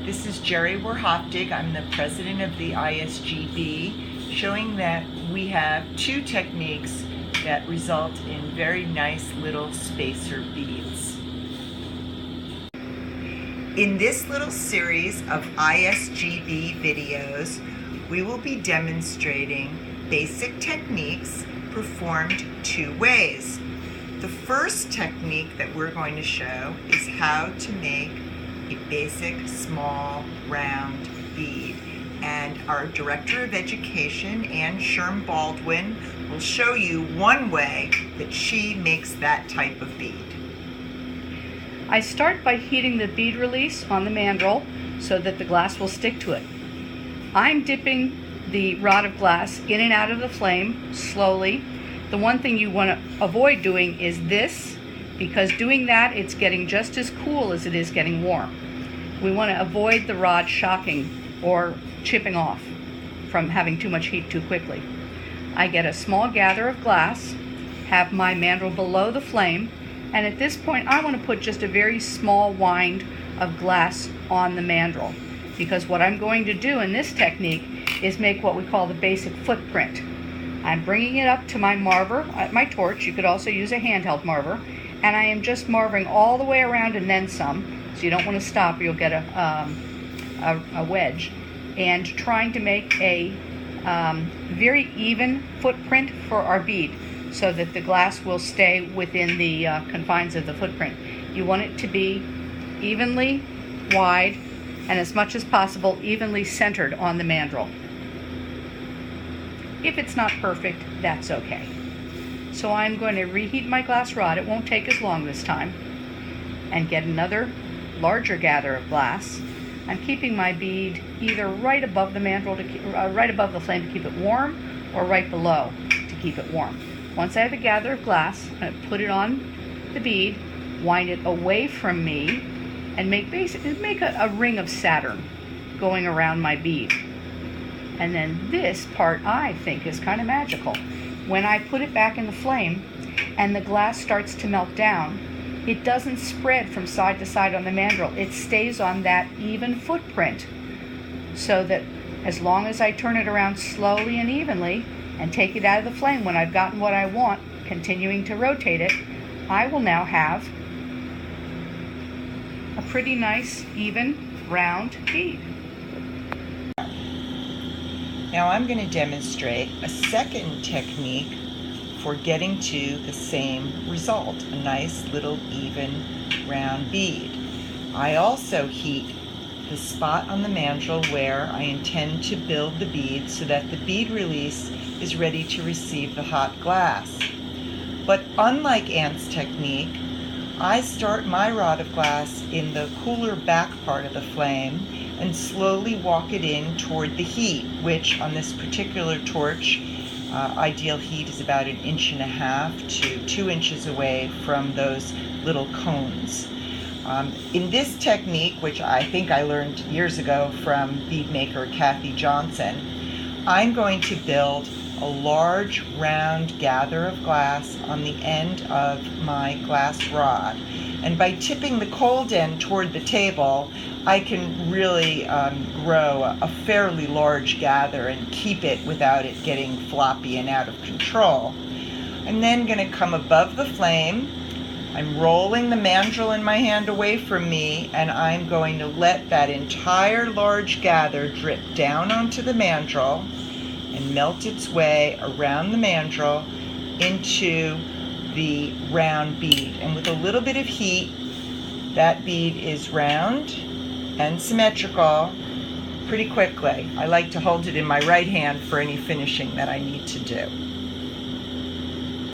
This is Jeri Warhaftig. I'm the president of the ISGB, showing that we have two techniques that result in very nice little spacer beads. In this little series of ISGB videos, we will be demonstrating basic techniques performed two ways. The first technique that we're going to show is how to make a basic small round bead. And our Director of Education, Ann Schermo Baldwin, will show you one way that she makes that type of bead. I start by heating the bead release on the mandrel so that the glass will stick to it. I'm dipping the rod of glass in and out of the flame slowly. The one thing you want to avoid doing is this, because doing that, it's getting just as cool as it is getting warm. We want to avoid the rod shocking or chipping off from having too much heat too quickly. I get a small gather of glass, have my mandrel below the flame, and at this point I want to put just a very small wind of glass on the mandrel, because what I'm going to do in this technique is make what we call the basic footprint. I'm bringing it up to my marver, my torch. You could also use a handheld marver, and I am just marvering all the way around and then some, so you don't want to stop or you'll get a wedge, and trying to make a very even footprint for our bead so that the glass will stay within the confines of the footprint. You want it to be evenly wide and as much as possible evenly centered on the mandrel. If it's not perfect, that's okay. So I'm going to reheat my glass rod, it won't take as long this time, and get another larger gather of glass. I'm keeping my bead either right above the mandrel, right above the flame to keep it warm, or right below to keep it warm. Once I have a gather of glass, I'm going to put it on the bead, wind it away from me, and make a ring of Saturn going around my bead. And then this part I think is kind of magical. When I put it back in the flame and the glass starts to melt down, it doesn't spread from side to side on the mandrel. It stays on that even footprint, so that as long as I turn it around slowly and evenly and take it out of the flame when I've gotten what I want, continuing to rotate it, I will now have a pretty nice, even, round bead. Now I'm going to demonstrate a second technique for getting to the same result, a nice little even round bead. I also heat the spot on the mandrel where I intend to build the bead so that the bead release is ready to receive the hot glass. But unlike Ann's technique, I start my rod of glass in the cooler back part of the flame and slowly walk it in toward the heat, which on this particular torch, ideal heat is about 1.5 to 2 inches away from those little cones. In this technique, which I think I learned years ago from bead maker Kathy Johnson, I'm going to build a large round gather of glass on the end of my glass rod. And by tipping the cold end toward the table, I can really grow a fairly large gather and keep it without it getting floppy and out of control. I'm then going to come above the flame. I'm rolling the mandrel in my hand away from me, and I'm going to let that entire large gather drip down onto the mandrel and melt its way around the mandrel into the round bead. And with a little bit of heat, that bead is round and symmetrical pretty quickly. I like to hold it in my right hand for any finishing that I need to do.